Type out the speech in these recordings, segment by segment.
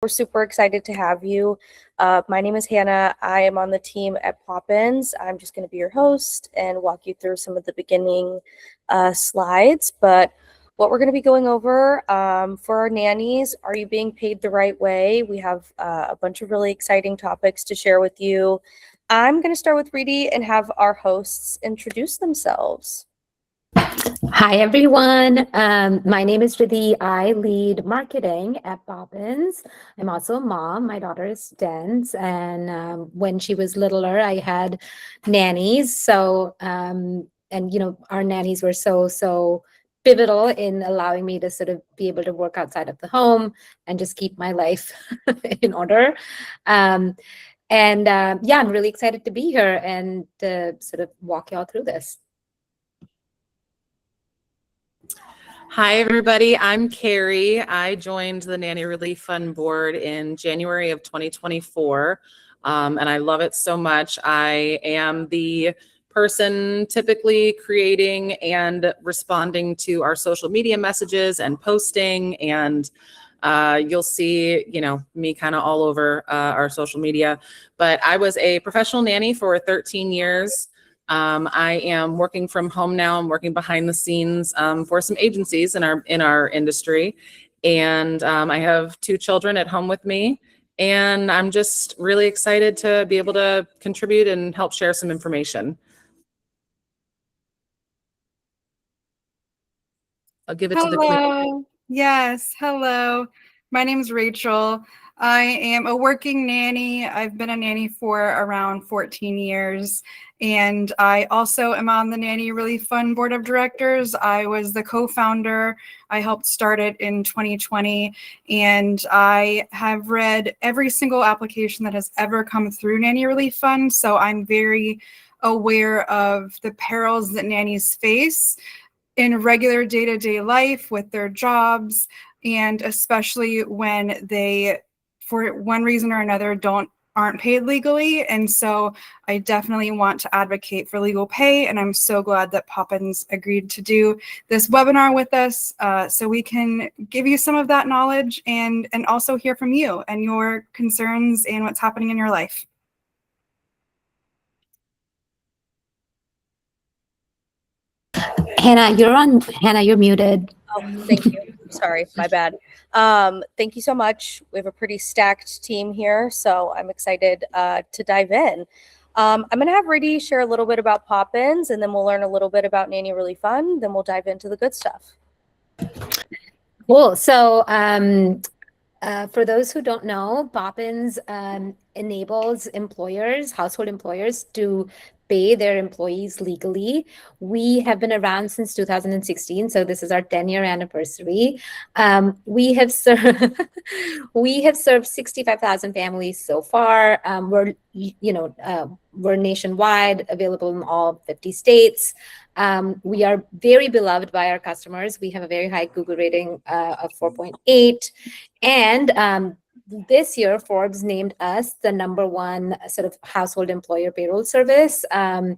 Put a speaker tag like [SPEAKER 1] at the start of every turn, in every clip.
[SPEAKER 1] We're super excited to have you. My name is Hannah. I am on the team at Poppins. I'm just going to be your host and walk you through some of the beginning slides. But what we're going to be going over for our nannies, are you being paid the right way? We have a bunch of really exciting topics to share with you. I'm going to start with Reedy and have our hosts introduce themselves.
[SPEAKER 2] Hi, everyone. My name is Riddhi. I lead marketing at Poppins. I'm also a mom. My daughter is 10, and when she was littler, I had nannies. So, our nannies were so pivotal in allowing me to sort of be able to work outside of the home and just keep my life in order. I'm really excited to be here and to sort of walk y'all through this.
[SPEAKER 3] Hi, everybody. I'm Carrie. I joined the Nanny Relief Fund board in January of 2024, and I love it so much. I am the person typically creating and responding to our social media messages and posting, and you'll see, me kind of all over our social media. But I was a professional nanny for 13 years. I am working from home now. I'm working behind the scenes for some agencies in our industry, and I have 2 children at home with me, and I'm just really excited to be able to contribute and help share some information. I'll give it to the queen.
[SPEAKER 4] Yes, hello. My name is Rachel. I am a working nanny. I've been a nanny for around 14 years, and I also am on the Nanny Relief Fund board of directors. I was the co-founder. I helped start it in 2020, and I have read every single application that has ever come through Nanny Relief Fund, so I'm very aware of the perils that nannies face in regular day-to-day life with their jobs, and especially when they, for one reason or another, aren't paid legally. And so I definitely want to advocate for legal pay, and I'm so glad that Poppins agreed to do this webinar with us so we can give you some of that knowledge and also hear from you and your concerns and what's happening in your life.
[SPEAKER 2] Hannah, you're muted.
[SPEAKER 1] Oh, thank you. Sorry, my bad. Thank you so much. We have a pretty stacked team here, so I'm excited to dive in. I'm going to have Reedy share a little bit about Poppins, and then we'll learn a little bit about Nanny Relief Fund. Then we'll dive into the good stuff.
[SPEAKER 2] Cool. So for those who don't know, Poppins enables household employers, to pay their employees legally. We have been around since 2016, so this is our 10-year anniversary. We have served 65,000 families so far. We're nationwide, available in all 50 states. We are very beloved by our customers. We have a very high Google rating of 4.8. And this year, Forbes named us the #1 sort of household employer payroll service. We're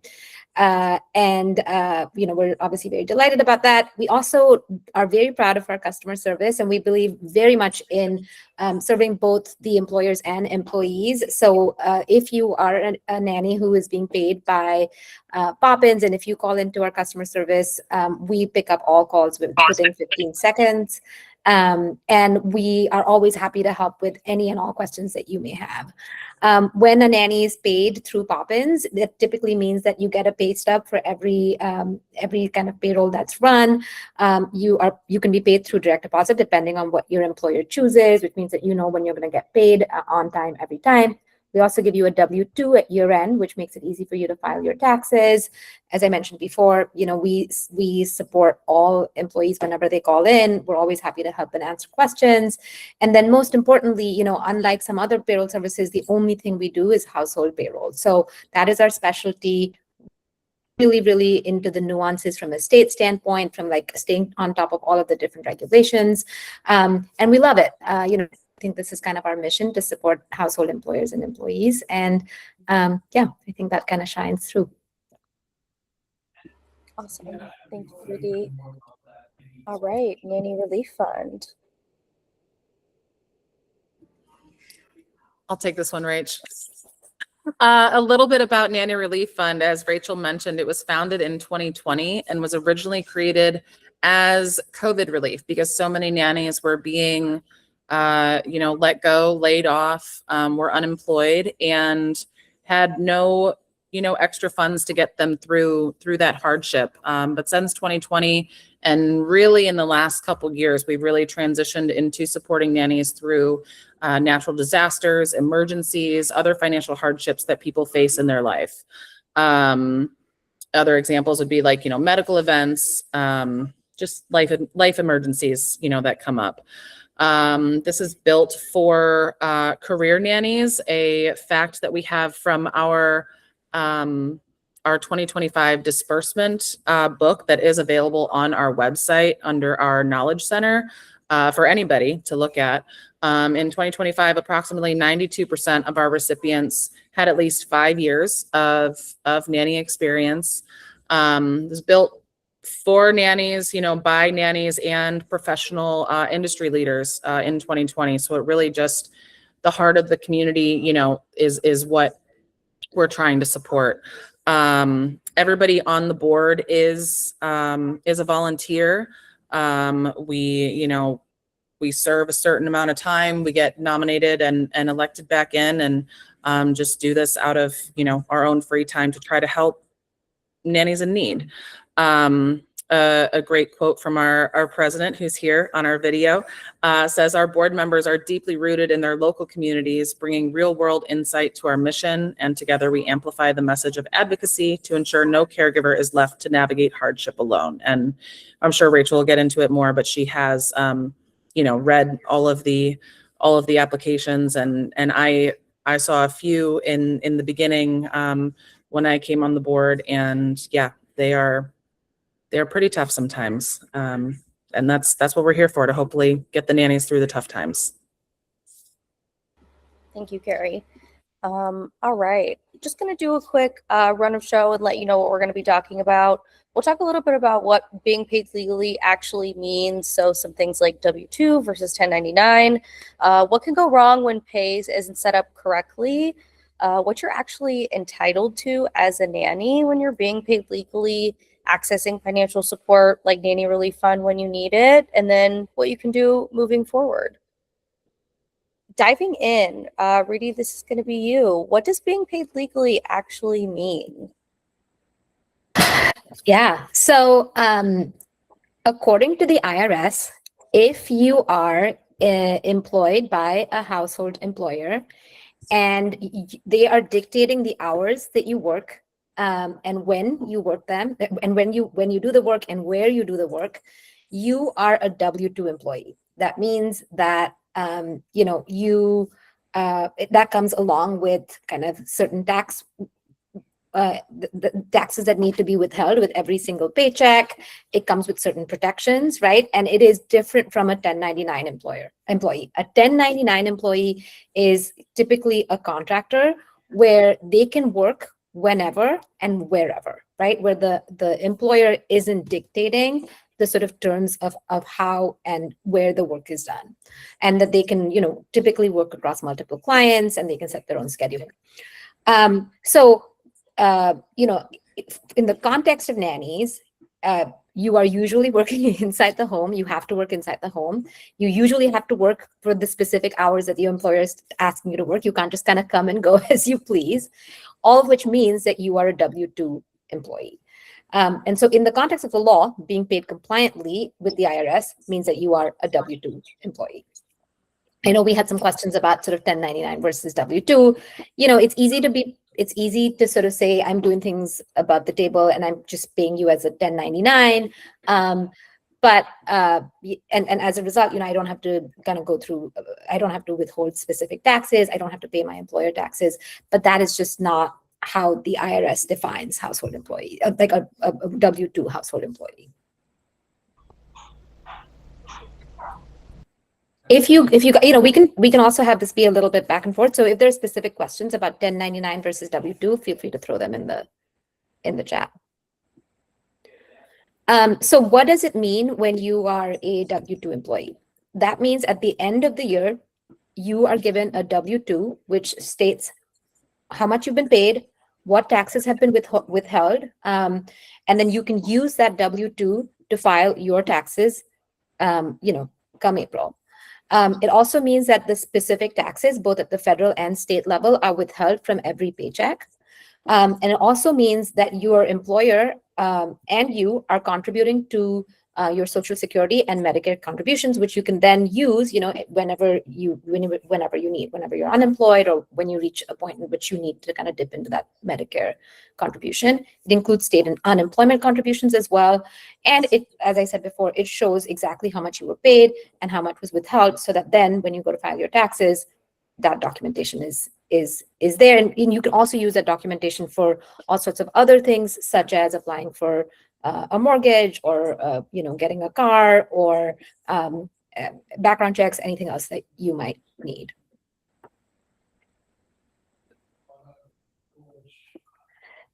[SPEAKER 2] obviously very delighted about that. We also are very proud of our customer service, and we believe very much in serving both the employers and employees. So if you are a nanny who is being paid by Poppins, and if you call into our customer service, we pick up all calls within 15 seconds. And we are always happy to help with any and all questions that you may have. When a nanny is paid through Poppins, that typically means that you get a pay stub for every kind of payroll that's run. You can be paid through direct deposit depending on what your employer chooses, which means that you know when you're going to get paid on time every time. We also give you a W-2 at year end, which makes it easy for you to file your taxes. As I mentioned before, we support all employees whenever they call in. We're always happy to help and answer questions. And then most importantly, unlike some other payroll services, the only thing we do is household payroll. So that is our specialty. Really into the nuances from a state standpoint, from like staying on top of all of the different regulations. And we love it. I think this is kind of our mission, to support household employers and employees. And I think that kind of shines through.
[SPEAKER 1] Awesome. Thank you, Reedy. All right, Nanny Relief Fund.
[SPEAKER 3] I'll take this one, Rach. A little bit about Nanny Relief Fund. As Rachel mentioned, it was founded in 2020 and was originally created as COVID relief because so many nannies were being, let go, laid off, were unemployed, and had no, extra funds to get them through that hardship. But since 2020, and really in the last couple years, we've really transitioned into supporting nannies through natural disasters, emergencies, other financial hardships that people face in their life. Other examples would be like, medical events, just life emergencies, that come up. This is built for career nannies, a fact that we have from our 2025 disbursement book that is available on our website under our Knowledge Center for anybody to look at. In 2025, approximately 92% of our recipients had at least 5 years of nanny experience. It was built for nannies, by nannies and professional industry leaders in 2020. So it really just, the heart of the community, is what we're trying to support. Everybody on the board is a volunteer. We serve a certain amount of time, we get nominated and elected back in, and just do this out of, our own free time to try to help nannies in need. A great quote from our president, who's here on our video, says, "Our board members are deeply rooted in their local communities, bringing real world insight to our mission, and together we amplify the message of advocacy to ensure no caregiver is left to navigate hardship alone." And I'm sure Rachel will get into it more, but she has, read all of the applications, and I saw a few in the beginning when I came on the board, and yeah, they're pretty tough sometimes. And that's what we're here for, to hopefully get the nannies through the tough times.
[SPEAKER 1] Thank you, Carrie. All right, just going to do a quick run of show and let you know what we're going to be talking about. We'll talk a little bit about what being paid legally actually means. So some things like W-2 versus 1099, what can go wrong when pay isn't set up correctly, what you're actually entitled to as a nanny when you're being paid legally, accessing financial support like Nanny Relief Fund when you need it, and then what you can do moving forward. Diving in, Reedy, this is going to be you. What does being paid legally actually mean?
[SPEAKER 2] Yeah. So according to the IRS, if you are employed by a household employer and they are dictating the hours that you work and when you work them, and when you do the work and where you do the work, you are a W-2 employee. That means that that comes along with kind of certain the taxes that need to be withheld with every single paycheck. It comes with certain protections, right? And it is different from a 1099 employee. A 1099 employee is typically a contractor where they can work whenever and wherever, right? Where the employer isn't dictating the sort of terms of how and where the work is done, and that they can, typically work across multiple clients and they can set their own schedule. In the context of nannies, you are usually working inside the home. You have to work inside the home. You usually have to work for the specific hours that your employer is asking you to work. You can't just kind of come and go as you please, all of which means that you are a W-2 employee. And so in the context of the law, being paid compliantly with the IRS means that you are a W-2 employee. I know we had some questions about sort of 1099 versus W-2. It's easy to sort of say, I'm doing things above the table and I'm just paying you as a 1099. But as a result, I don't have to kind of go through, I don't have to withhold specific taxes. I don't have to pay my employer taxes, but that is just not how the IRS defines household employee, like a W-2 household employee. If you we can also have this be a little bit back and forth. So if there's specific questions about 1099 versus W-2, feel free to throw them in the chat. So what does it mean when you are a W-2 employee? That means at the end of the year, you are given a W-2, which states how much you've been paid, what taxes have been withheld, and then you can use that W-2 to file your taxes, come April. It also means that the specific taxes, both at the federal and state level, are withheld from every paycheck. And it also means that your employer and you are contributing to your Social Security and Medicare contributions, which you can then use, whenever you need, whenever you're unemployed or when you reach a point in which you need to kind of dip into that Medicare contribution. It includes state and unemployment contributions as well. And it, as I said before, it shows exactly how much you were paid and how much was withheld, so that then when you go to file your taxes, that documentation is there. And you can also use that documentation for all sorts of other things, such as applying for a mortgage, or getting a car, or background checks, anything else that you might need.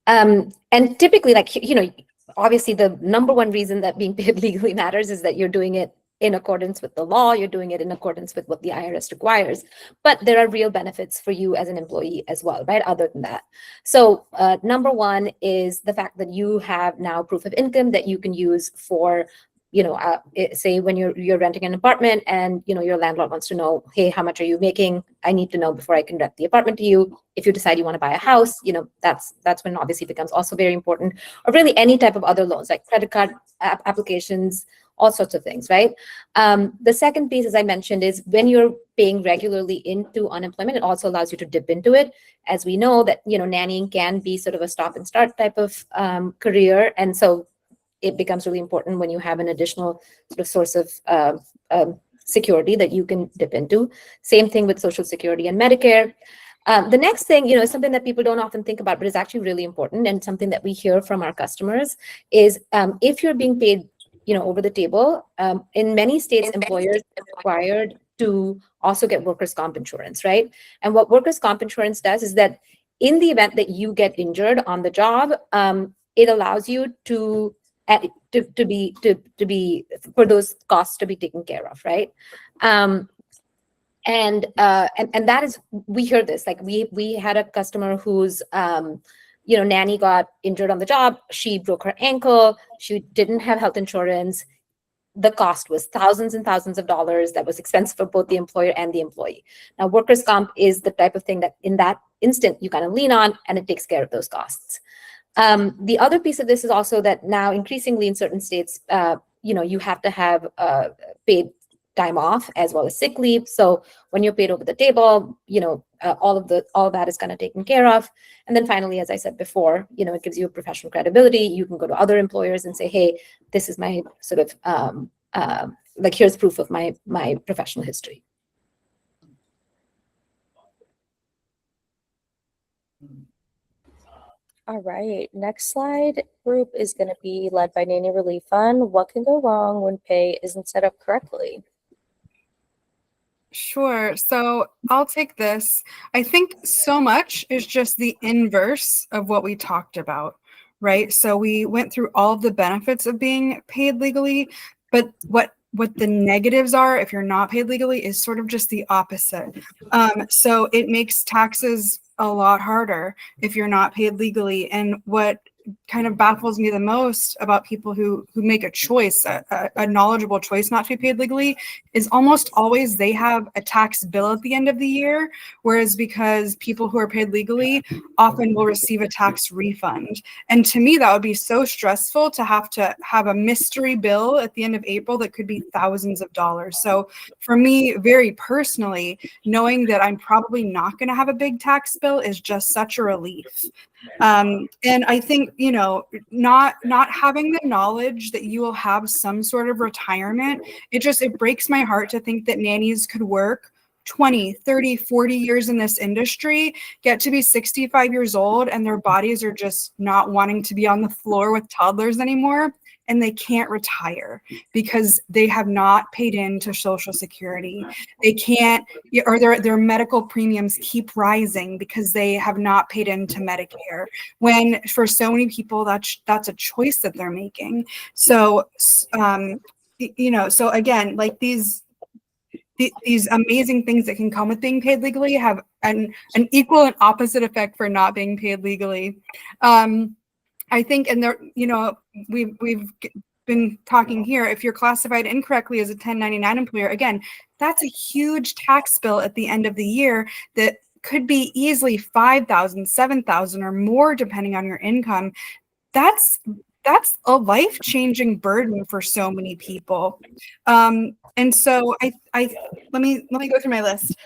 [SPEAKER 2] And typically, obviously the number one reason that being paid legally matters is that you're doing it in accordance with the law, you're doing it in accordance with what the IRS requires, but there are real benefits for you as an employee as well, right? Other than that. So number one is the fact that you have now proof of income that you can use for, say when you're renting an apartment and, your landlord wants to know, hey, how much are you making? I need to know before I can rent the apartment to you. If you decide you want to buy a house, that's when obviously becomes also very important, or really any type of other loans like credit card applications, all sorts of things, right? The second piece, as I mentioned, is when you're paying regularly into unemployment, it also allows you to dip into it. As we know that, nannying can be sort of a stop and start type of career. And so it becomes really important when you have an additional sort of source of security that you can dip into. Same thing with Social Security and Medicare. The next thing, is something that people don't often think about, but is actually really important, and something that we hear from our customers is if you're being paid over the table, in many states, employers are required to also get workers' comp insurance, right? And what workers' comp insurance does is that in the event that you get injured on the job, it allows you to be for those costs to be taken care of, right? And that is, we hear this, like we had a customer who's nanny got injured on the job. She broke her ankle. She didn't have health insurance. The cost was thousands and thousands of dollars. That was expensive for both the employer and the employee. Now, workers' comp is the type of thing that in that instant you kind of lean on, and it takes care of those costs. The other piece of this is also that now increasingly in certain states, you have to have paid time off as well as sick leave. So when you're paid over the table, all of that is kind of taken care of. And then finally, as I said before, it gives you a professional credibility. You can go to other employers and say, hey, this is my sort of here's proof of my professional history.
[SPEAKER 1] All right, next slide group is going to be led by Nanny Relief Fund. What can go wrong when pay isn't set up correctly?
[SPEAKER 4] Sure. So I'll take this. I think so much is just the inverse of what we talked about, right? So we went through all of the benefits of being paid legally, but what the negatives are if you're not paid legally is sort of just the opposite. So it makes taxes a lot harder if you're not paid legally. And what kind of baffles me the most about people who make a choice, a knowledgeable choice not to be paid legally, is almost always they have a tax bill at the end of the year, whereas because people who are paid legally often will receive a tax refund. And to me, that would be so stressful to have a mystery bill at the end of April that could be thousands of dollars. So for me, very personally, knowing that I'm probably not going to have a big tax bill is just such a relief. And I think, not having the knowledge that you will have some sort of retirement, it breaks my heart to think that nannies could work 20, 30, 40 years in this industry, get to be 65 years old, and their bodies are just not wanting to be on the floor with toddlers anymore. And they can't retire because they have not paid into Social Security. They can't, or their medical premiums keep rising because they have not paid into Medicare. When for so many people, that's a choice that they're making. So, so again, like these these amazing things that can come with being paid legally have an equal and opposite effect for not being paid legally. I think, and there, you know, we've been talking here, if you're classified incorrectly as a 1099 employer, again, that's a huge tax bill at the end of the year that could be easily 5,000, 7,000 or more, depending on your income. That's a life-changing burden for so many people. And so let me go through my list.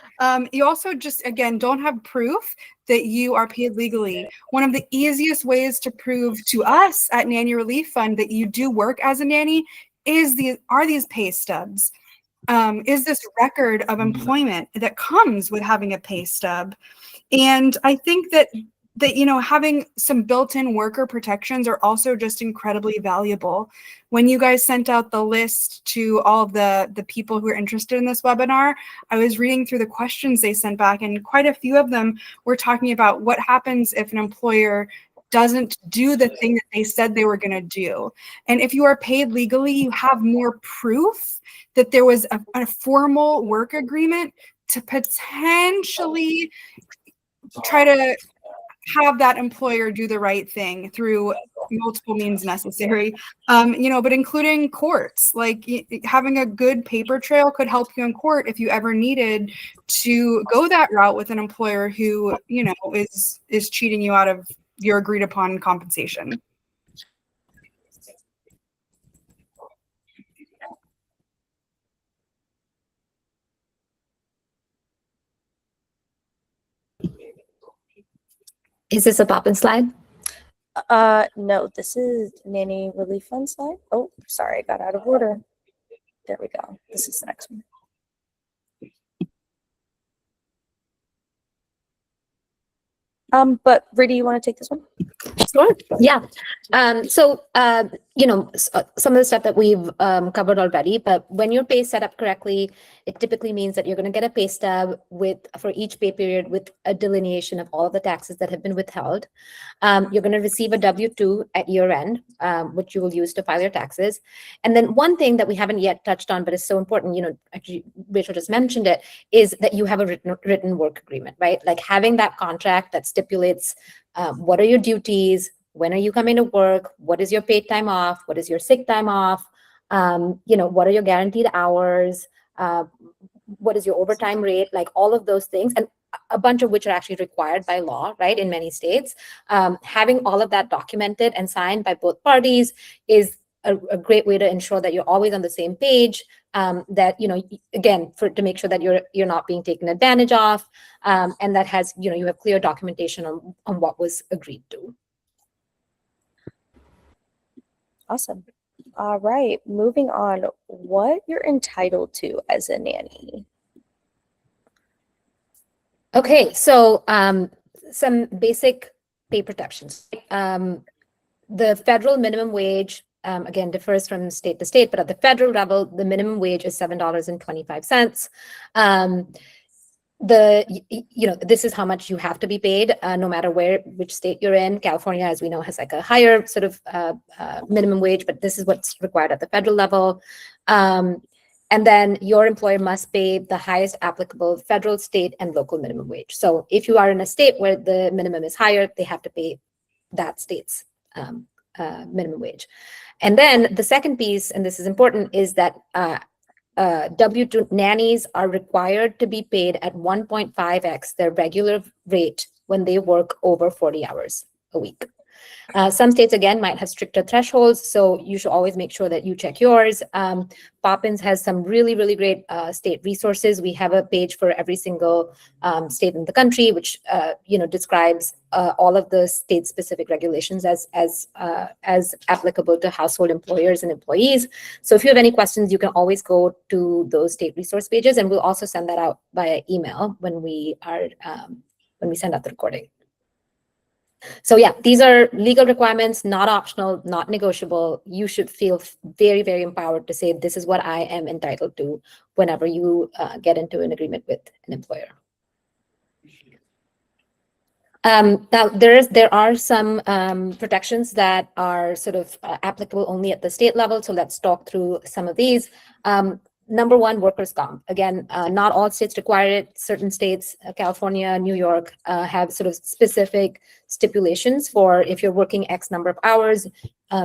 [SPEAKER 4] You also just, again, don't have proof that you are paid legally. One of the easiest ways to prove to us at Nanny Relief Fund that you do work as a nanny are these pay stubs. Is this record of employment that comes with having a pay stub. And I think that you know, having some built-in worker protections are also just incredibly valuable. When you guys sent out the list to all of the people who are interested in this webinar, I was reading through the questions they sent back, and quite a few of them were talking about what happens if an employer doesn't do the thing that they said they were going to do. And if you are paid legally, you have more proof that there was a formal work agreement to potentially try to have that employer do the right thing through multiple means necessary, you know, but including courts. Like having a good paper trail could help you in court if you ever needed to go that route with an employer who, you know, is cheating you out of your agreed upon compensation.
[SPEAKER 2] Is this a Poppins slide?
[SPEAKER 1] No, this is Nanny Relief Fund slide. Oh, sorry, I got out of order. There we go. This is the next one. But Rita, you want to take this one?
[SPEAKER 2] Sure. Yeah. You know, some of the stuff that we've covered already, but when your pay is set up correctly, it typically means that you're going to get a pay stub for each pay period with a delineation of all of the taxes that have been withheld. You're going to receive a W-2 at year end, which you will use to file your taxes. And then one thing that we haven't yet touched on, but is so important, you know, actually Rachel just mentioned it, is that you have a written work agreement, right? Like having that contract that stipulates what are your duties, when are you coming to work, what is your paid time off, what is your sick time off, you know, what are your guaranteed hours, what is your overtime rate, like all of those things, and a bunch of which are actually required by law, right, in many states. Having all of that documented and signed by both parties is a great way to ensure that you're always on the same page, that, you know, again, to make sure that you're not being taken advantage of, and that has, you know, you have clear documentation on what was agreed to.
[SPEAKER 1] Awesome. All right, moving on. What you're entitled to as a nanny?
[SPEAKER 2] Okay, so some basic pay protections. The federal minimum wage, again, differs from state to state, but at the federal level, the minimum wage is $7.25. You know, this is how much you have to be paid, no matter which state you're in. California, as we know, has like a higher sort of minimum wage, but this is what's required at the federal level. And then your employer must pay the highest applicable federal, state, and local minimum wage. So if you are in a state where the minimum is higher, they have to pay that state's minimum wage. And then the second piece, and this is important, is that W-2 nannies are required to be paid at 1.5x their regular rate when they work over 40 hours a week. Some states, again, might have stricter thresholds, so you should always make sure that you check yours. Poppins has some really, really great state resources. We have a page for every single state in the country, which you know, describes all of the state-specific regulations as applicable to household employers and employees. So if you have any questions, you can always go to those state resource pages, and we'll also send that out via email when we send out the recording. So yeah, these are legal requirements, not optional, not negotiable. You should feel very, very empowered to say, this is what I am entitled to whenever you get into an agreement with an employer. Now, there are some protections that are sort of applicable only at the state level. So let's talk through some of these. number one, workers' comp. Again, not all states require it. Certain states, California, New York, have sort of specific stipulations for if you're working X number of hours,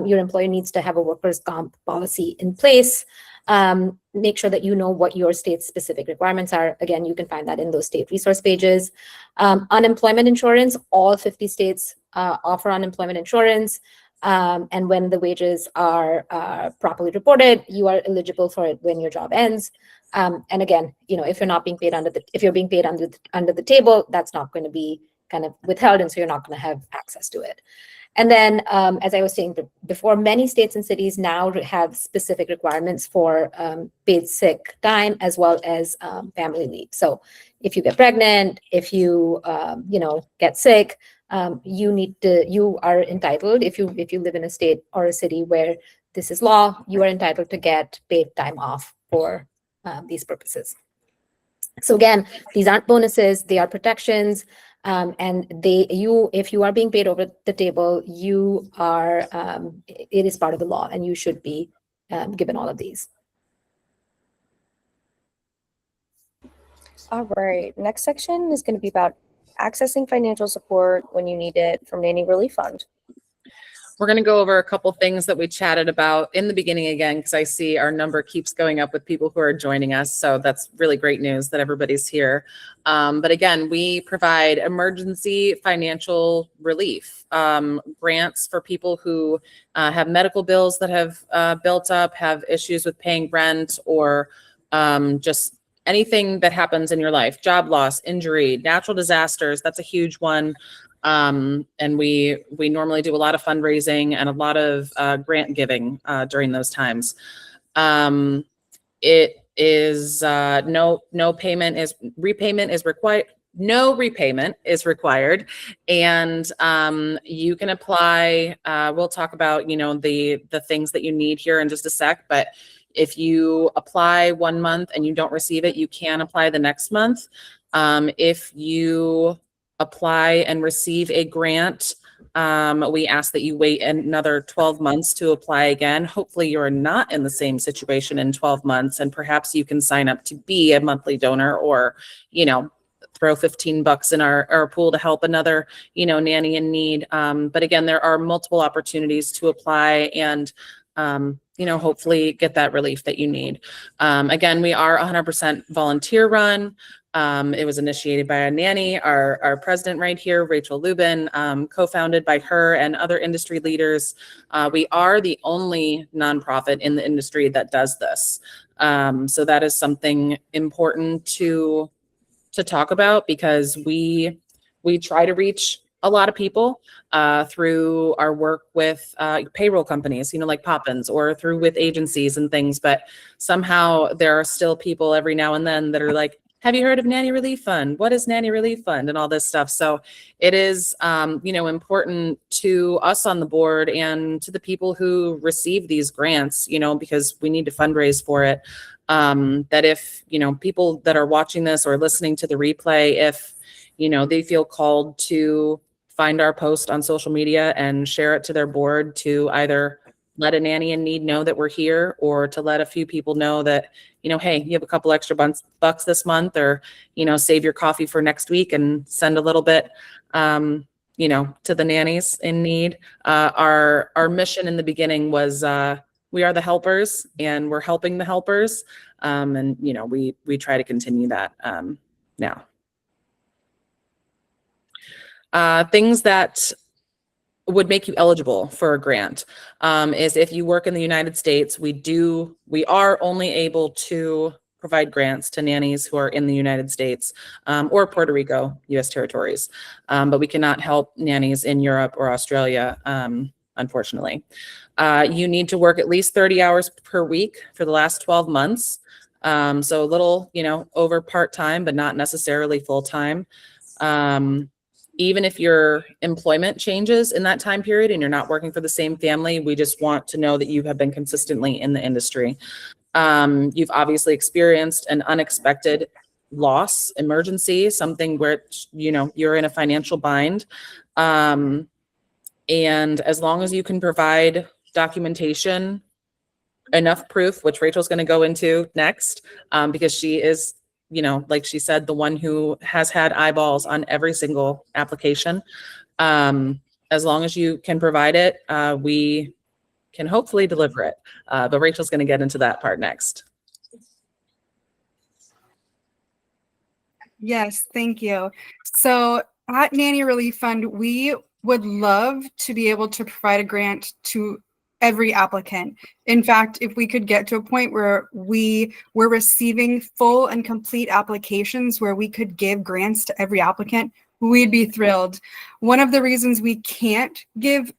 [SPEAKER 2] your employer needs to have a workers' comp policy in place. Make sure that you know what your state's specific requirements are. Again, you can find that in those state resource pages. Unemployment insurance, all 50 states offer unemployment insurance. And when the wages are properly reported, you are eligible for it when your job ends. And again, if you're not being paid if you're being paid under the table, that's not going to be kind of withheld, and so you're not going to have access to it. And then, as I was saying before, many states and cities now have specific requirements for paid sick time as well as family leave. So if you get pregnant, if you get sick, you are entitled, if you live in a state or a city where this is law, you are entitled to get paid time off for these purposes. So again, these aren't bonuses, they are protections. And if you are being paid over the table, you are, it is part of the law, and you should be given all of these.
[SPEAKER 1] All right, next section is going to be about accessing financial support when you need it from Nanny Relief Fund.
[SPEAKER 3] We're going to go over a couple things that we chatted about in the beginning again, because I see our number keeps going up with people who are joining us. So that's really great news that everybody's here. But again, we provide emergency financial relief, grants for people who have medical bills that have built up, have issues with paying rent, or just anything that happens in your life, job loss, injury, natural disasters. That's a huge one. And we normally do a lot of fundraising and a lot of grant giving during those times. It is no repayment is required. No repayment is required, and you can apply. We'll talk about the things that you need here in just a sec, but if you apply 1 month and you don't receive it, you can apply the next month. If you apply and receive a grant, we ask that you wait another 12 months to apply again. Hopefully you're not in the same situation in 12 months, and perhaps you can sign up to be a monthly donor, or throw $15 in our pool to help another nanny in need. But again, there are multiple opportunities to apply and hopefully get that relief that you need. Again, we are 100% volunteer run. It was initiated by a nanny, our president right here, Rachel Lubin, co-founded by her and other industry leaders. We are the only nonprofit in the industry that does this. So that is something important to talk about, because we try to reach a lot of people through our work with payroll companies, like Poppins, or through with agencies and things. But somehow there are still people every now and then that are like, have you heard of Nanny Relief Fund? What is Nanny Relief Fund? And all this stuff. So it is, important to us on the board and to the people who receive these grants, because we need to fundraise for it. That if, people that are watching this or listening to the replay, if, they feel called to find our post on social media and share it to their board, to either let a nanny in need know that we're here, or to let a few people know that, hey, you have a couple extra bucks this month, or, save your coffee for next week and send a little bit, to the nannies in need. Our mission in the beginning was, we are the helpers and we're helping the helpers. And, we try to continue that now. Things that would make you eligible for a grant is if you work in the United States. We are only able to provide grants to nannies who are in the United States or Puerto Rico, U.S. territories, but we cannot help nannies in Europe or Australia, unfortunately. You need to work at least 30 hours per week for the last 12 months. So a little, over part-time, but not necessarily full-time. Even if your employment changes in that time period and you're not working for the same family, we just want to know that you have been consistently in the industry. You've obviously experienced an unexpected loss, emergency, something where, you're in a financial bind. And as long as you can provide documentation enough proof, which Rachel's going to go into next, because she is, like she said, the one who has had eyeballs on every single application. As long as you can provide it, we can hopefully deliver it. But Rachel's going to get into that part next.
[SPEAKER 4] Yes, thank you. So at Nanny Relief Fund, we would love to be able to provide a grant to every applicant. In fact, if we could get to a point where we were receiving full and complete applications where we could give grants to every applicant, we'd be thrilled. One of the reasons we can't give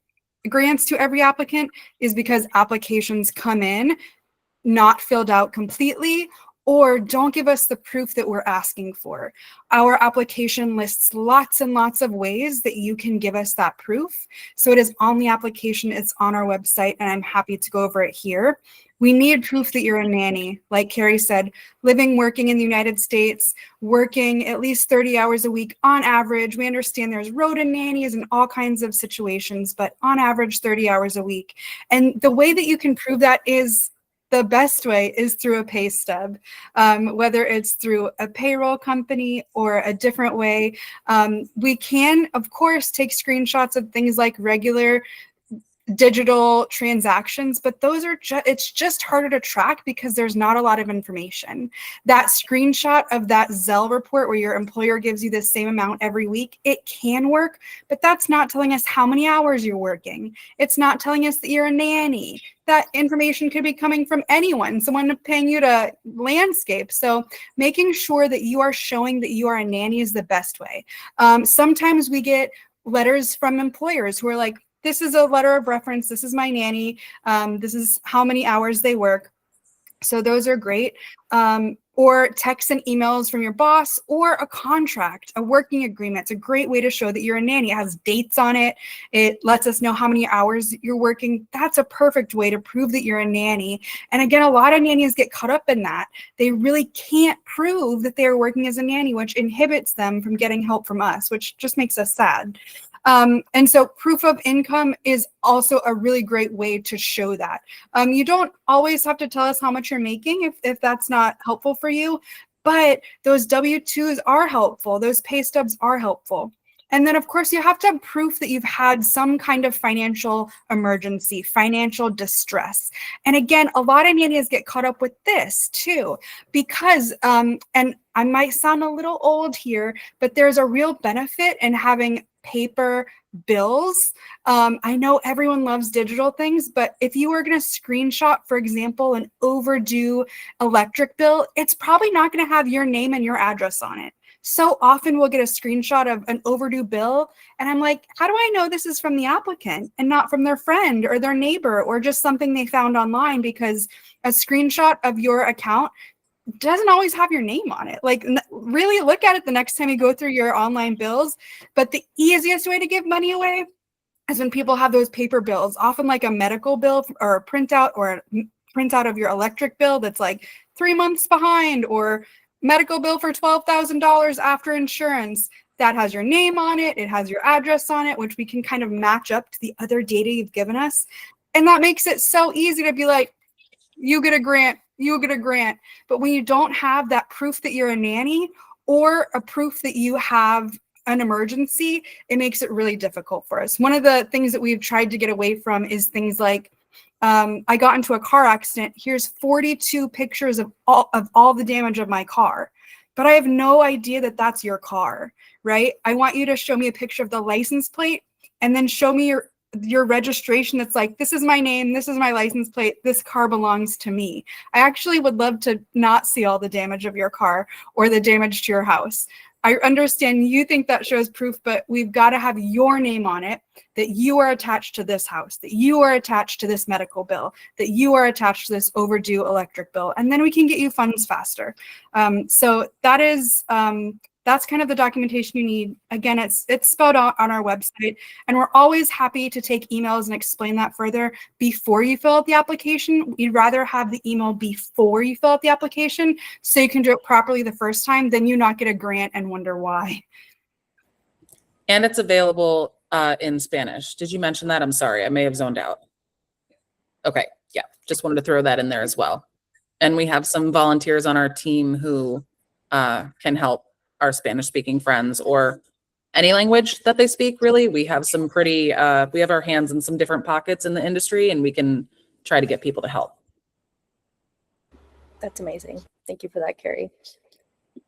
[SPEAKER 4] grants to every applicant is because applications come in not filled out completely, or don't give us the proof that we're asking for. Our application lists lots and lots of ways that you can give us that proof. So it is on the application, it's on our website, and I'm happy to go over it here. We need proof that you're a nanny. Like Carrie said, living, working in the United States, working at least 30 hours a week on average. We understand there's rodent nannies and all kinds of situations, but on average, 30 hours a week. And the way that you can prove that is the best way is through a pay stub, whether it's through a payroll company or a different way. We can, of course, take screenshots of things like regular digital transactions, but those are it's just harder to track because there's not a lot of information. That screenshot of that Zelle report where your employer gives you the same amount every week, it can work, but that's not telling us how many hours you're working. It's not telling us that you're a nanny. That information could be coming from anyone, someone paying you to landscape. So making sure that you are showing that you are a nanny is the best way. Sometimes we get letters from employers who are like, this is a letter of reference. This is my nanny. This is how many hours they work. So those are great. Or texts and emails from your boss, or a contract, a working agreement. It's a great way to show that you're a nanny. It has dates on it. It lets us know how many hours you're working. That's a perfect way to prove that you're a nanny. And again, a lot of nannies get caught up in that. They really can't prove that they're working as a nanny, which inhibits them from getting help from us, which just makes us sad. And so proof of income is also a really great way to show that. You don't always have to tell us how much you're making if that's not helpful for you, but those W-2s are helpful. Those pay stubs are helpful. And then, of course, you have to have proof that you've had some kind of financial emergency, financial distress. And again, a lot of nannies get caught up with this too, because, and I might sound a little old here, but there's a real benefit in having paper bills. I know everyone loves digital things, but if you were going to screenshot, for example, an overdue electric bill, it's probably not going to have your name and your address on it. So often we'll get a screenshot of an overdue bill, and I'm like, how do I know this is from the applicant and not from their friend or their neighbor or just something they found online? Because a screenshot of your account doesn't always have your name on it. Like, really look at it the next time you go through your online bills. But the easiest way to give money away is when people have those paper bills, often like a medical bill or a printout of your electric bill that's like 3 months behind, or medical bill for $12,000 after insurance. That has your name on it. It has your address on it, which we can kind of match up to the other data you've given us. And that makes it so easy to be like, you get a grant, you get a grant. But when you don't have that proof that you're a nanny or a proof that you have an emergency, it makes it really difficult for us. One of the things that we've tried to get away from is things like, I got into a car accident. Here's 42 pictures of all the damage of my car, but I have no idea that that's your car, right? I want you to show me a picture of the license plate and then show me your registration that's like, this is my name, this is my license plate, this car belongs to me. I actually would love to not see all the damage of your car or the damage to your house. I understand you think that shows proof, but we've got to have your name on it, that you are attached to this house, that you are attached to this medical bill, that you are attached to this overdue electric bill, and then we can get you funds faster. So that is, that's kind of the documentation you need. Again, it's spelled out on our website, and we're always happy to take emails and explain that further before you fill out the application. We'd rather have the email before you fill out the application so you can do it properly the first time, then you not get a grant and wonder why.
[SPEAKER 3] And it's available in Spanish. Did you mention that? I'm sorry, I may have zoned out. Okay, yeah, just wanted to throw that in there as well. And we have some volunteers on our team who can help our Spanish speaking friends, or any language that they speak, really. We have some pretty, we have our hands in some different pockets in the industry, and we can try to get people to help.
[SPEAKER 1] That's amazing. Thank you for that, Carrie.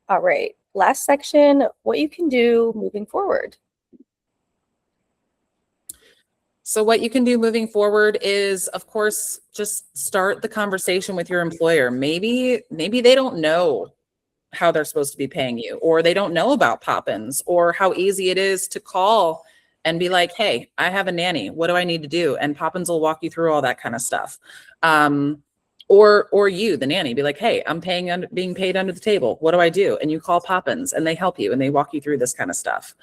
[SPEAKER 1] All right, last section, what you can do moving forward.
[SPEAKER 3] So what you can do moving forward is, of course, just start the conversation with your employer. Maybe they don't know how they're supposed to be paying you, or they don't know about Poppins, or how easy it is to call and be like, hey, I have a nanny. What do I need to do? And Poppins will walk you through all that kind of stuff. Or you, the nanny, be like, hey, I'm being paid under the table. What do I do? And you call Poppins and they help you and they walk you through this kind of stuff.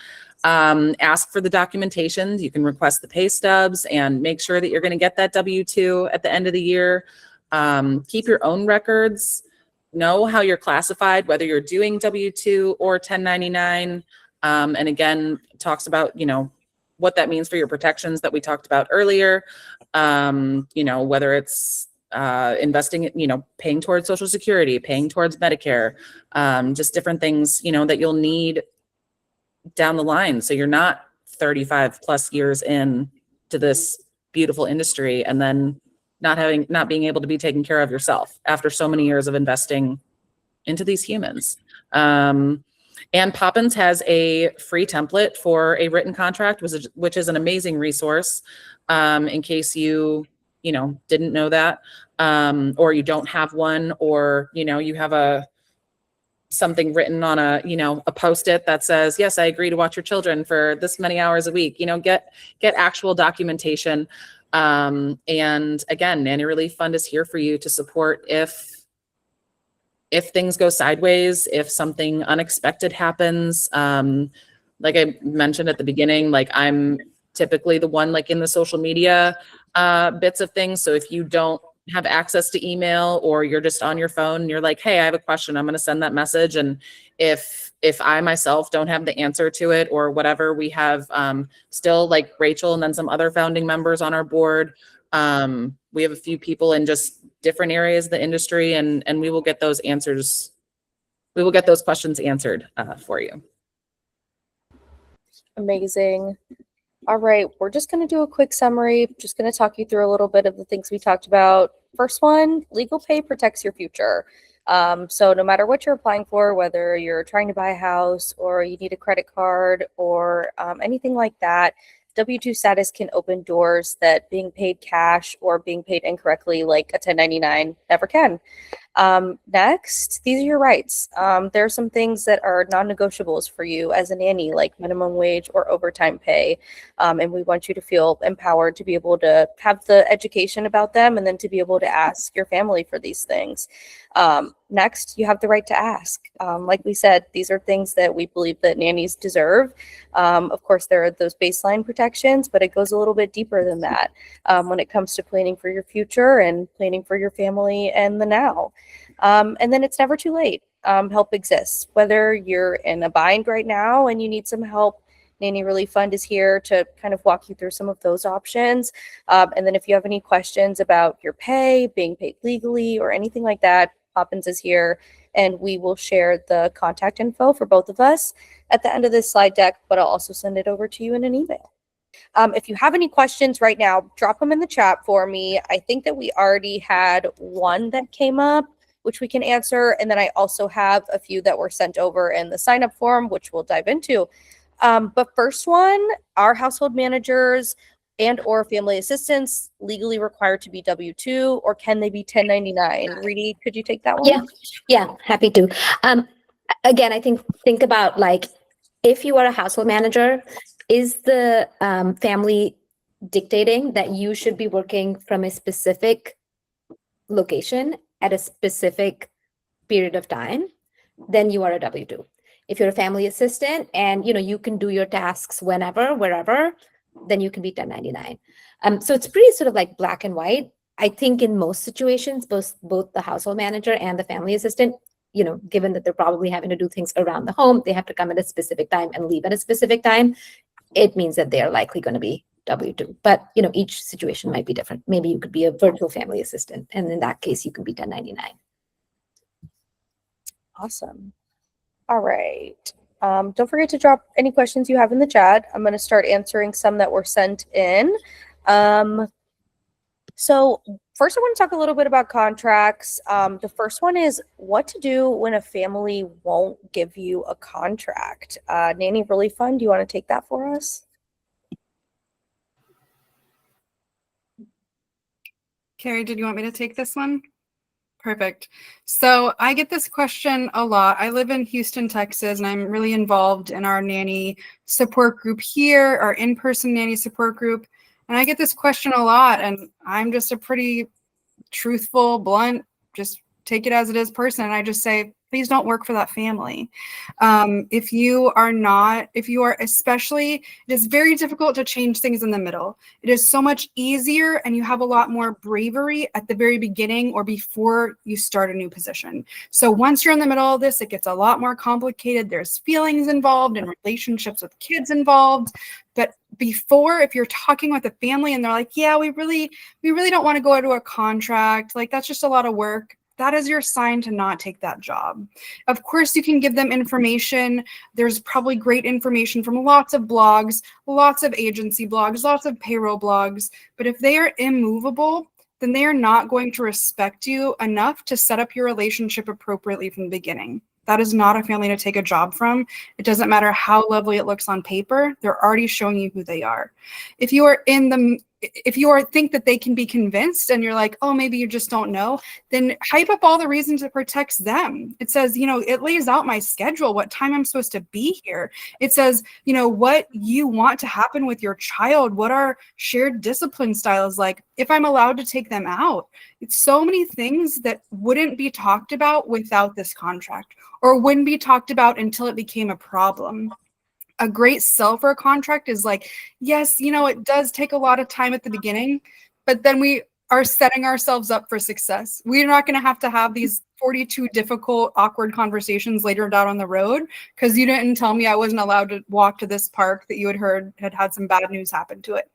[SPEAKER 3] Ask for the documentation. You can request the pay stubs and make sure that you're going to get that W-2 at the end of the year. Keep your own records. Know how you're classified, whether you're doing W-2 or 1099. And again, talks about, what that means for your protections that we talked about earlier. Whether it's investing, paying towards Social Security, paying towards Medicare, just different things, that you'll need down the line. So you're not 35 plus years in to this beautiful industry and then not being able to be taken care of yourself after so many years of investing into these humans. And Poppins has a free template for a written contract, which is an amazing resource in case you didn't know that, or you don't have one, or, you have something written on a Post-it that says, yes, I agree to watch your children for this many hours a week. Get actual documentation. And again, Nanny Relief Fund is here for you to support if things go sideways, if something unexpected happens. Like I mentioned at the beginning, like I'm typically the one like in the social media bits of things. So if you don't have access to email, or you're just on your phone and you're like, hey, I have a question, I'm going to send that message. And if I myself don't have the answer to it or whatever, we have still like Rachel and then some other founding members on our board. We have a few people in just different areas of the industry, and we will get those answers. We will get those questions answered for you.
[SPEAKER 1] Amazing. All right, we're just going to do a quick summary. Just going to talk you through a little bit of the things we talked about. First one, legal pay protects your future. So no matter what you're applying for, whether you're trying to buy a house or you need a credit card or anything like that, W-2 status can open doors that being paid cash or being paid incorrectly, like a 1099, never can. Next, these are your rights. There are some things that are non-negotiables for you as a nanny, like minimum wage or overtime pay. And we want you to feel empowered to be able to have the education about them and then to be able to ask your family for these things. Next, you have the right to ask. Like we said, these are things that we believe that nannies deserve. Of course, there are those baseline protections, but it goes a little bit deeper than that when it comes to planning for your future and planning for your family and the now. And then it's never too late. Help exists. Whether you're in a bind right now and you need some help, Nanny Relief Fund is here to kind of walk you through some of those options. And then if you have any questions about your pay, being paid legally, or anything like that, Poppins is here, and we will share the contact info for both of us at the end of this slide deck, but I'll also send it over to you in an email. If you have any questions right now, drop them in the chat for me. I think that we already had one that came up, which we can answer. And then I also have a few that were sent over in the sign up form, which we'll dive into. But first one, are household managers and or family assistants legally required to be W-2, or can they be 1099? Reedy, could you take that one?
[SPEAKER 2] Yeah, happy to. Again, I think about like, if you are a household manager, is the family dictating that you should be working from a specific location at a specific period of time? Then you are a W-2. If you're a family assistant and you can do your tasks whenever, wherever, then you can be 1099. So it's pretty sort of like black and white. I think in most situations, both the household manager and the family assistant, given that they're probably having to do things around the home, they have to come at a specific time and leave at a specific time. It means that they are likely going to be W-2. But, you know, each situation might be different. Maybe you could be a virtual family assistant, and in that case, you can be 1099.
[SPEAKER 1] Awesome. All right. Don't forget to drop any questions you have in the chat. I'm going to start answering some that were sent in. So first, I want to talk a little bit about contracts. The first one is what to do when a family won't give you a contract. Nanny Relief Fund, do you want to take that for us?
[SPEAKER 4] Carrie, did you want me to take this one? Perfect. So I get this question a lot. I live in Houston, Texas, and I'm really involved in our nanny support group here, our in-person nanny support group. And I get this question a lot, and I'm just a pretty truthful, blunt, just take it as it is person. And I just say, please don't work for that family. If you are especially, it is very difficult to change things in the middle. It is so much easier, and you have a lot more bravery at the very beginning or before you start a new position. So once you're in the middle of this, it gets a lot more complicated. There's feelings involved and relationships with kids involved. But before, if you're talking with a family and they're like, yeah, we really don't want to go into a contract, like that's just a lot of work, that is your sign to not take that job. Of course, you can give them information. There's probably great information from lots of blogs, lots of agency blogs, lots of payroll blogs. But if they are immovable, then they are not going to respect you enough to set up your relationship appropriately from the beginning. That is not a family to take a job from. It doesn't matter how lovely it looks on paper. They're already showing you who they are. If you think that they can be convinced and you're like, oh, maybe you just don't know, then hype up all the reasons it protects them. It says, it lays out my schedule, what time I'm supposed to be here. It says, what you want to happen with your child, what our shared discipline style is like, if I'm allowed to take them out. It's so many things that wouldn't be talked about without this contract, or wouldn't be talked about until it became a problem. A great sell for a contract is like, yes, it does take a lot of time at the beginning, but then we are setting ourselves up for success. We're not going to have these 42 difficult, awkward conversations later down on the road because you didn't tell me I wasn't allowed to walk to this park that you had heard had some bad news happen to it,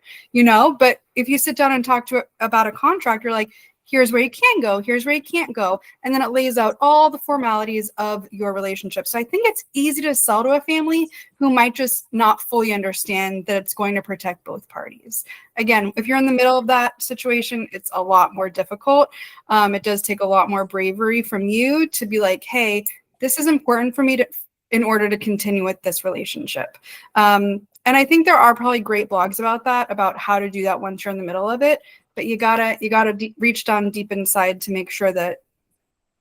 [SPEAKER 4] But if you sit down and talk about a contract, you're like, here's where you can go, here's where you can't go. And then it lays out all the formalities of your relationship. So I think it's easy to sell to a family who might just not fully understand that it's going to protect both parties. Again, if you're in the middle of that situation, it's a lot more difficult. It does take a lot more bravery from you to be like, hey, this is important for me in order to continue with this relationship. And I think there are probably great blogs about that, about how to do that once you're in the middle of it. But you gotta reach down deep inside to make sure that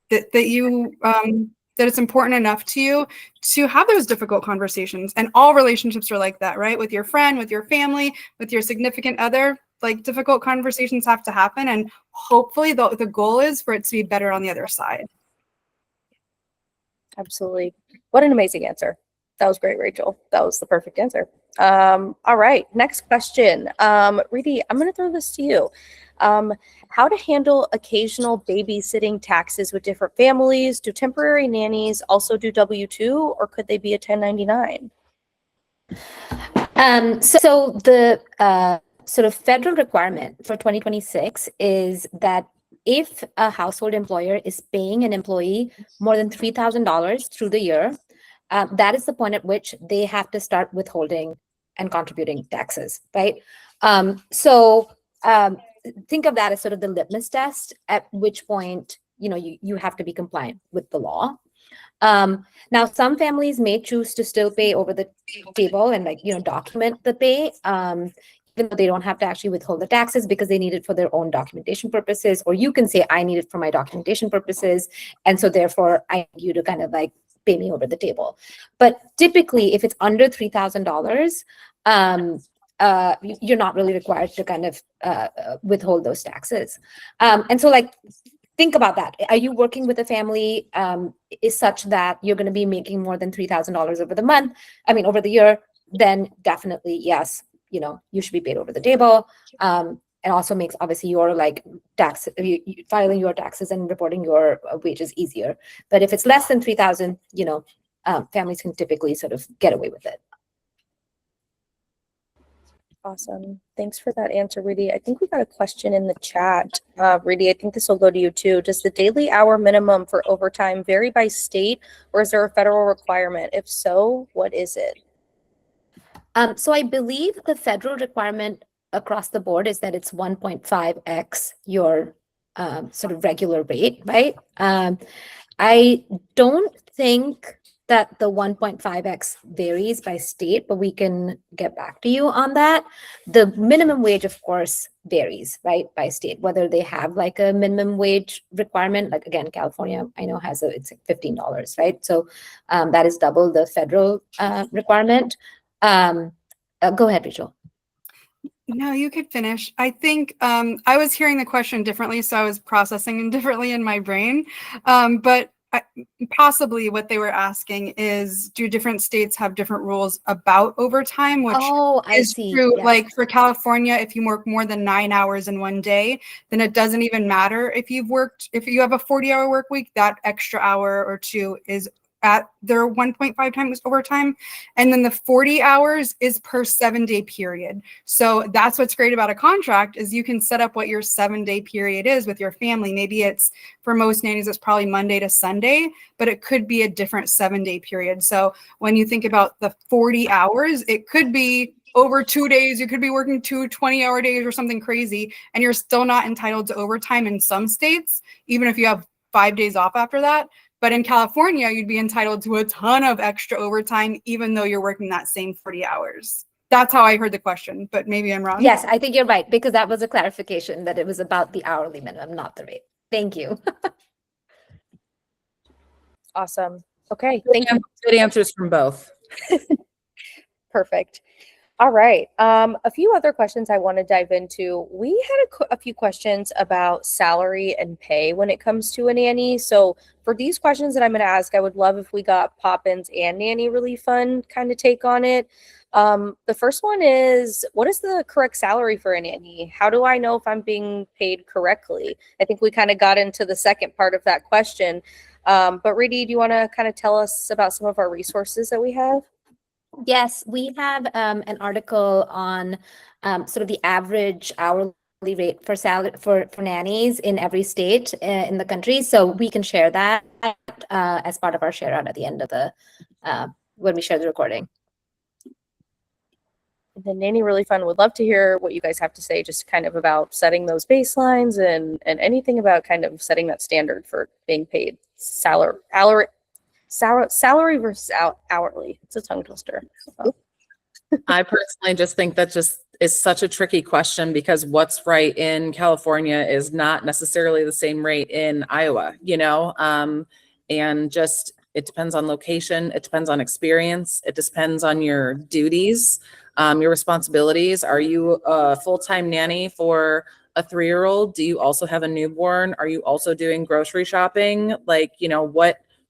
[SPEAKER 4] it's important enough to you to have those difficult conversations. And all relationships are like that, right? With your friend, with your family, with your significant other, like difficult conversations have to happen. And hopefully the goal is for it to be better on the other side.
[SPEAKER 1] Absolutely. What an amazing answer. That was great, Rachel. That was the perfect answer. All right, next question. Reedy, I'm going to throw this to you. How to handle occasional babysitting taxes with different families? Do temporary nannies also do W-2, or could they be a 1099?
[SPEAKER 2] So the sort of federal requirement for 2026 is that if a household employer is paying an employee more than $3,000 through the year, that is the point at which they have to start withholding and contributing taxes, right? Think of that as sort of the litmus test, at which point, you have to be compliant with the law. Now, some families may choose to still pay over the table and document the pay, even though they don't have to actually withhold the taxes because they need it for their own documentation purposes, or you can say, I need it for my documentation purposes. And so therefore I need you to kind of pay me over the table. But typically, if it's under $3,000, you're not really required to kind of withhold those taxes. And so think about that. Are you working with a family is such that you're going to be making more than $3,000 over the year? Then definitely, yes, you should be paid over the table. It also makes obviously your tax filing your taxes and reporting your wages easier. But if it's less than 3,000, families can typically sort of get away with it.
[SPEAKER 1] Awesome. Thanks for that answer, Rudy. I think we got a question in the chat. Rudy, I think this will go to you too. Does the daily hour minimum for overtime vary by state, or is there a federal requirement? If so, what is it?
[SPEAKER 2] So I believe the federal requirement across the board is that it's 1.5x your sort of regular rate, right? I don't think that the 1.5x varies by state, but we can get back to you on that. The minimum wage, of course, varies, right, by state, whether they have like a minimum wage requirement. Like again, California, I know has it's like $15, right? So that is double the federal requirement. Go ahead, Rachel.
[SPEAKER 4] No, you could finish. I think I was hearing the question differently, so I was processing it differently in my brain. But possibly what they were asking is, do different states have different rules about overtime? Which
[SPEAKER 2] I
[SPEAKER 4] is
[SPEAKER 2] see.
[SPEAKER 4] true.
[SPEAKER 2] Yes.
[SPEAKER 4] Like for California, if you work more than 9 hours in one day, then it doesn't even matter if you have a 40-hour work week, that extra hour or two is at their 1.5 times overtime. And then the 40 hours is per 7-day period. So that's what's great about a contract is you can set up what your 7-day period is with your family. Maybe it's, for most nannies, it's probably Monday to Sunday, but it could be a different 7-day period. So when you think about the 40 hours, it could be over 2 days. You could be working 2 20-hour days or something crazy, and you're still not entitled to overtime in some states, even if you have 5 days off after that. But in California, you'd be entitled to a ton of extra overtime, even though you're working that same 40 hours. That's how I heard the question, but maybe I'm wrong.
[SPEAKER 2] Yes, I think you're right, because that was a clarification that it was about the hourly minimum, not the rate. Thank you.
[SPEAKER 1] Awesome. Okay. Thank you.
[SPEAKER 3] Good answers from both.
[SPEAKER 1] Perfect. All right. A few other questions I want to dive into. We had a few questions about salary and pay when it comes to a nanny. So for these questions that I'm going to ask, I would love if we got Poppins and Nanny Relief Fund kind of take on it. The first one is, what is the correct salary for a nanny? How do I know if I'm being paid correctly? I think we kind of got into the second part of that question. But Rudy, do you want to kind of tell us about some of our resources that we have?
[SPEAKER 2] Yes, we have an article on sort of the average hourly rate for salary for nannies in every state in the country. So we can share that as part of our share out at the end of the when we share the recording.
[SPEAKER 1] The Nanny Relief Fund would love to hear what you guys have to say, just kind of about setting those baselines and anything about kind of setting that standard for being paid salary versus hourly. It's a tongue twister.
[SPEAKER 3] I personally just think that just is such a tricky question, because what's right in California is not necessarily the same rate in Iowa, and just it depends on location, it depends on experience, it depends on your duties, your responsibilities. Are you a full-time nanny for a 3-year-old? Do you also have a newborn? Are you also doing grocery shopping? Like,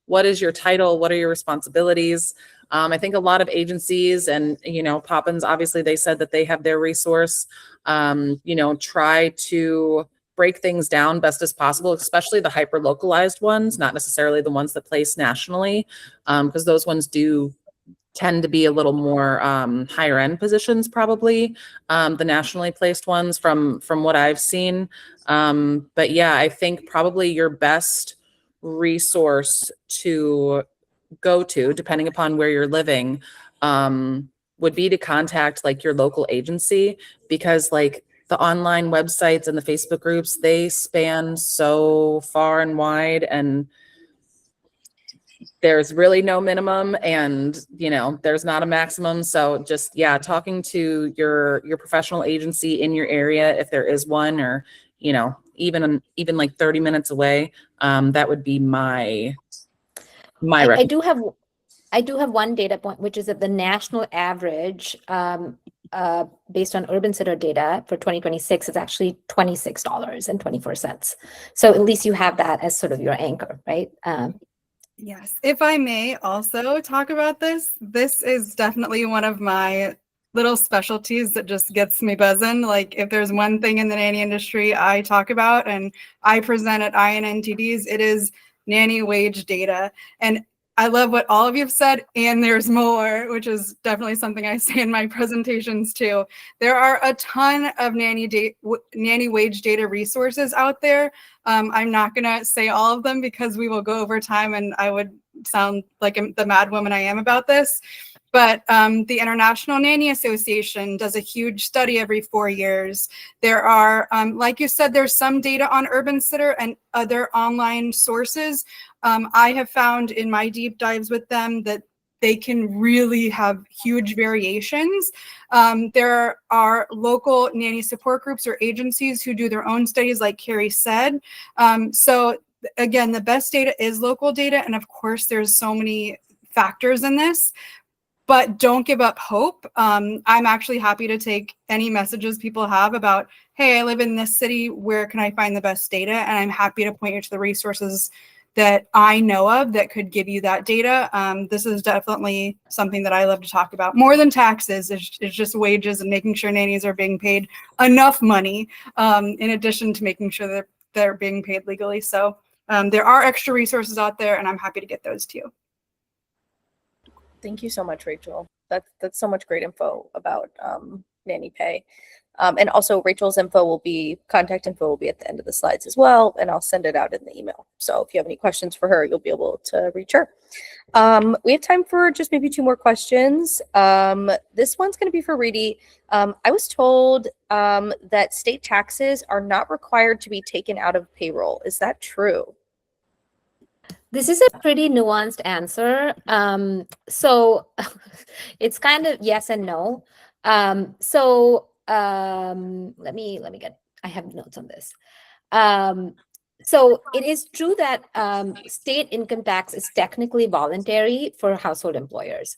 [SPEAKER 3] what is your title? What are your responsibilities? I think a lot of agencies and, Poppins, obviously they said that they have their resource, try to break things down best as possible, especially the hyper localized ones, not necessarily the ones that place nationally, because those ones do tend to be a little more higher end positions, probably the nationally placed ones from what I've seen. But yeah, I think probably your best resource to go to, depending upon where you're living, would be to contact like your local agency, because like the online websites and the Facebook groups, they span so far and wide, and there's really no minimum, and there's not a maximum. So just talking to your professional agency in your area, if there is one, or even like 30 minutes away, that would be my
[SPEAKER 2] I do have one data point, which is that the national average based on Urban Sitter data for 2026 is actually $26.24. So at least you have that as sort of your anchor, right?
[SPEAKER 4] Yes. If I may also talk about this is definitely one of my little specialties that just gets me buzzing. Like if there's one thing in the nanny industry I talk about and I present at INNTDs, it is nanny wage data. And I love what all of you have said, and there's more, which is definitely something I say in my presentations too. There are a ton of nanny wage data resources out there. I'm not going to say all of them because we will go over time and I would sound like the mad woman I am about this. But the International Nanny Association does a huge study every 4 years. There are, like you said, there's some data on Urban Sitter and other online sources. I have found in my deep dives with them that they can really have huge variations. There are local nanny support groups or agencies who do their own studies, like Carrie said. So again, the best data is local data. And of course, there's so many factors in this. But don't give up hope. I'm actually happy to take any messages people have about, hey, I live in this city, where can I find the best data? And I'm happy to point you to the resources that I know of that could give you that data. This is definitely something that I love to talk about. More than taxes, it's just wages and making sure nannies are being paid enough money, in addition to making sure that they're being paid legally. So there are extra resources out there, and I'm happy to get those to you.
[SPEAKER 1] Thank you so much, Rachel. That's so much great info about nanny pay. And also Rachel's contact info will be at the end of the slides as well, and I'll send it out in the email. So if you have any questions for her, you'll be able to reach her. We have time for just maybe 2 more questions. This one's going to be for Reedy. I was told that state taxes are not required to be taken out of payroll. Is that true?
[SPEAKER 2] This is a pretty nuanced answer. So it's kind of yes and no. Let me get, I have notes on this. So it is true that state income tax is technically voluntary for household employers,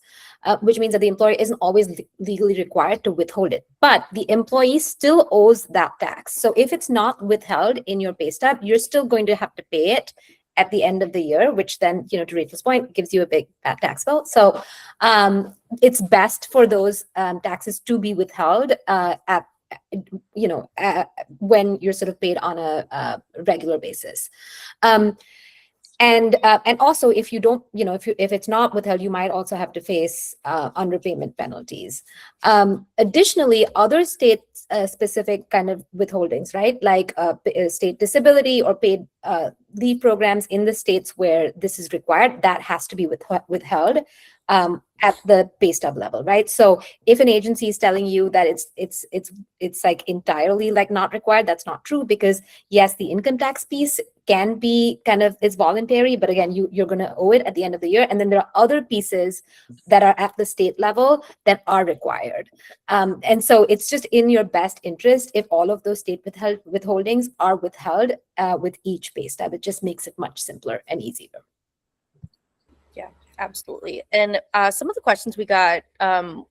[SPEAKER 2] which means that the employer isn't always legally required to withhold it, but the employee still owes that tax. So if it's not withheld in your pay stub, you're still going to have to pay it at the end of the year, which then, to Rachel's point, gives you a big tax bill. So it's best for those taxes to be withheld when you're sort of paid on a regular basis. And also, if you don't, if it's not withheld, you might also have to face underpayment penalties. Additionally, other state specific kind of withholdings, right? Like state disability or paid leave programs in the states where this is required, that has to be withheld at the pay stub level, right? So if an agency is telling you that it's like entirely like not required, that's not true, because yes, the income tax piece can be it's voluntary, but again, you're going to owe it at the end of the year. And then there are other pieces that are at the state level that are required. And so it's just in your best interest if all of those state withholdings are withheld with each pay stub. It just makes it much simpler and easier.
[SPEAKER 1] Yeah, absolutely. And some of the questions we got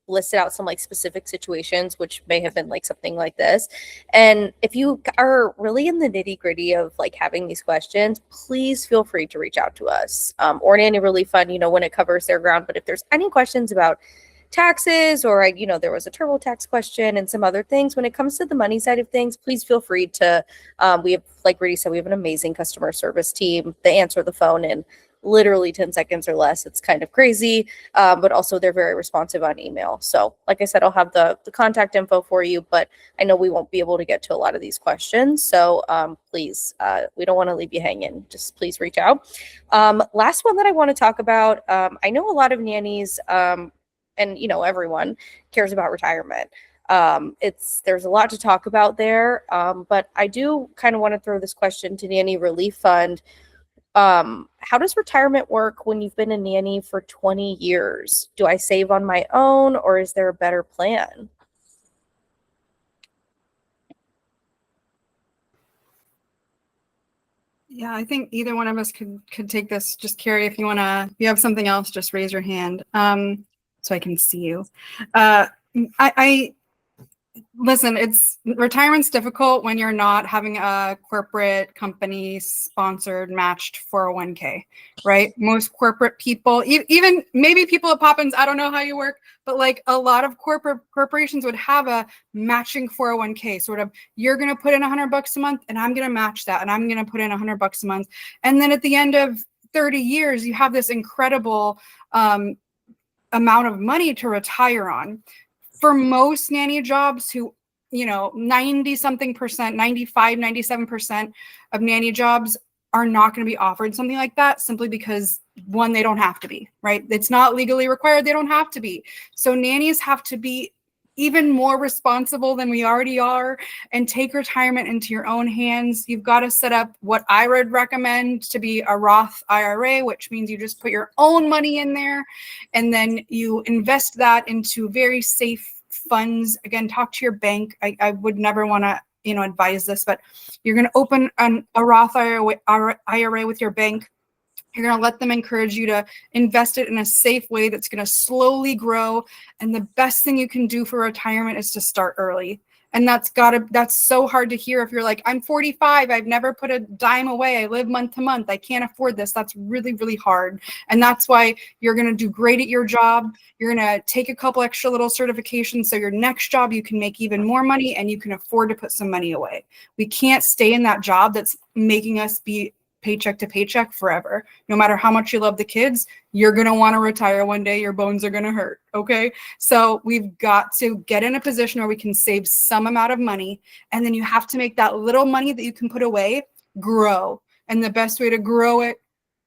[SPEAKER 1] listed out some like specific situations, which may have been like something like this. And if you are really in the nitty gritty of like having these questions, please feel free to reach out to us or Nanny Relief Fund, when it covers their ground. But if there's any questions about taxes or, there was a TurboTax question and some other things, when it comes to the money side of things, please feel free to, we have, like Reedy said, we have an amazing customer service team. They answer the phone in literally 10 seconds or less. It's kind of crazy, but also they're very responsive on email. So like I said, I'll have the contact info for you, but I know we won't be able to get to a lot of these questions. So please, we don't want to leave you hanging. Just please reach out. Last one that I want to talk about, I know a lot of nannies and everyone cares about retirement. There's a lot to talk about there, but I do kind of want to throw this question to Nanny Relief Fund. How does retirement work when you've been a nanny for 20 years? Do I save on my own, or is there a better plan?
[SPEAKER 4] Yeah, I think either one of us could take this. Just Carrie, if you have something else, just raise your hand so I can see you. Listen, retirement's difficult when you're not having a corporate company sponsored matched 401k, right? Most corporate people, even maybe people at Poppins, I don't know how you work, but like a lot of corporations would have a matching 401k, sort of, you're going to put in $100 a month and I'm going to match that. And I'm going to put in $100 a month. And then at the end of 30 years, you have this incredible amount of money to retire on. For most nanny jobs who, 90 something percent, 95, 97% of nanny jobs are not going to be offered something like that, simply because, one, they don't have to be, right? It's not legally required. They don't have to be. So nannies have to be even more responsible than we already are and take retirement into your own hands. You've got to set up what I would recommend to be a Roth IRA, which means you just put your own money in there and then you invest that into very safe funds. Again, talk to your bank. I would never want to, advise this, but you're going to open a Roth IRA with your bank. You're going to let them encourage you to invest it in a safe way that's going to slowly grow. And the best thing you can do for retirement is to start early. And that's so hard to hear if you're like, I'm 45, I've never put a dime away, I live month to month, I can't afford this. That's really, really hard. And that's why you're going to do great at your job. You're going to take a couple extra little certifications, so your next job you can make even more money and you can afford to put some money away. We can't stay in that job that's making us be paycheck to paycheck forever. No matter how much you love the kids, you're going to want to retire one day. Your bones are going to hurt. Okay. So we've got to get in a position where we can save some amount of money. And then you have to make that little money that you can put away grow. And the best way to grow it,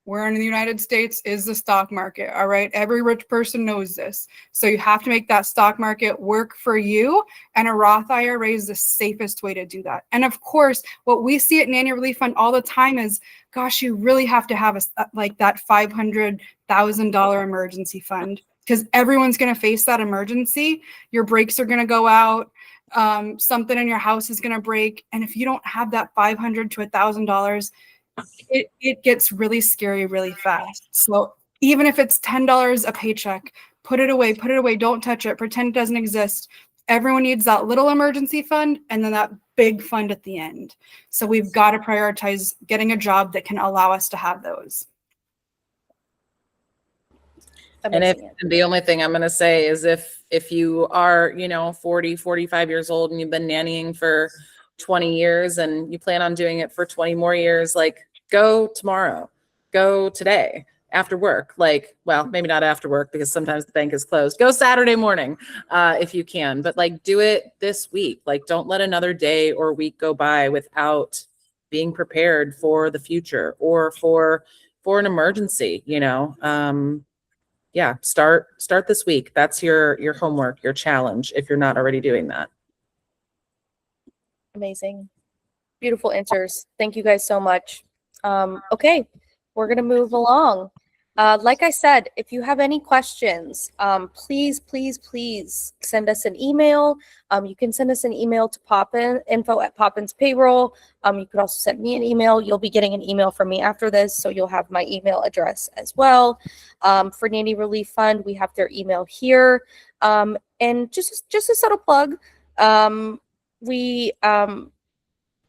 [SPEAKER 4] we're in the United States, is the stock market. All right. Every rich person knows this. So you have to make that stock market work for you. And a Roth IRA is the safest way to do that. And of course, what we see at Nanny Relief Fund all the time is, gosh, you really have to have like that $500,000 emergency fund, because everyone's going to face that emergency. Your brakes are going to go out. Something in your house is going to break. And if you don't have that $500 to $1,000, it gets really scary really fast. So even if it's $10 a paycheck, put it away, don't touch it, pretend it doesn't exist. Everyone needs that little emergency fund and then that big fund at the end. So we've got to prioritize getting a job that can allow us to have those.
[SPEAKER 3] And the only thing I'm going to say is if you are, 40, 45 years old and you've been nannying for 20 years and you plan on doing it for 20 more years, like, go tomorrow, go today after work. Like, well, maybe not after work because sometimes the bank is closed. Go Saturday morning if you can, but like, do it this week. Like, don't let another day or week go by without being prepared for the future or for an emergency. Yeah, start this week. That's your homework, your challenge, if you're not already doing that.
[SPEAKER 1] Amazing. Beautiful answers. Thank you guys so much. Okay, we're going to move along. Like I said, if you have any questions, please send us an email. You can send us an email to info@Poppins Payroll. You could also send me an email. You'll be getting an email from me after this, so you'll have my email address as well. For Nanny Relief Fund, we have their email here. And just a subtle plug,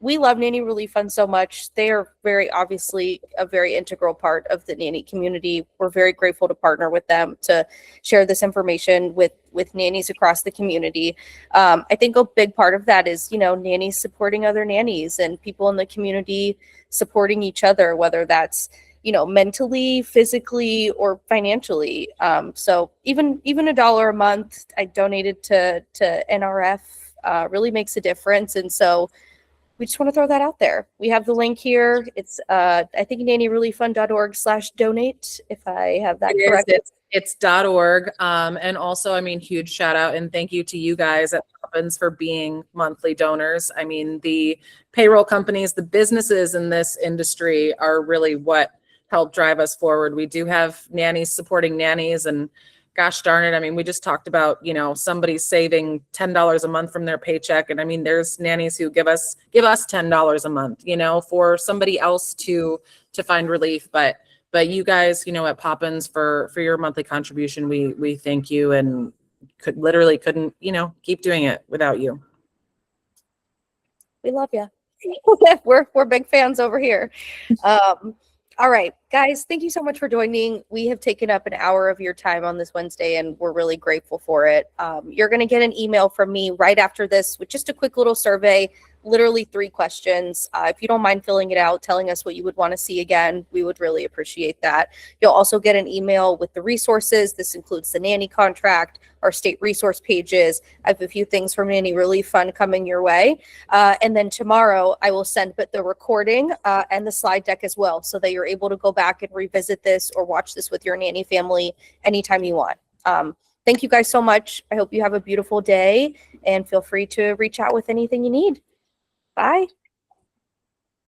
[SPEAKER 1] we love Nanny Relief Fund so much. They are very obviously a very integral part of the nanny community. We're very grateful to partner with them to share this information with nannies across the community. I think a big part of that is, nannies supporting other nannies and people in the community supporting each other, whether that's, mentally, physically, or financially. So even $1 a month I donated to NRF really makes a difference. And so we just want to throw that out there. We have the link here. It's I think nannyrelieffund.org/donate, if I have that correct.
[SPEAKER 3] It's .org. And also, huge shout out and thank you to you guys at Poppins for being monthly donors. The payroll companies, the businesses in this industry are really what help drive us forward. We do have nannies supporting nannies, and gosh darn it, we just talked about, somebody saving $10 a month from their paycheck. And there's nannies who give us $10 a month, for somebody else to find relief. But you guys, at Poppins for your monthly contribution, we thank you and couldn't, keep doing it without you.
[SPEAKER 1] We love you. We're big fans over here. All right, guys, thank you so much for joining. We have taken up an hour of your time on this Wednesday, and we're really grateful for it. You're going to get an email from me right after this with just a quick little survey, literally 3 questions. If you don't mind filling it out, telling us what you would want to see again, we would really appreciate that. You'll also get an email with the resources. This includes the nanny contract, our state resource pages. I have a few things from Nanny Relief Fund coming your way. And then tomorrow I will send the recording and the slide deck as well, so that you're able to go back and revisit this or watch this with your nanny family anytime you want. Thank you guys so much. I hope you have a beautiful day, and feel free to reach out with anything you need. Bye.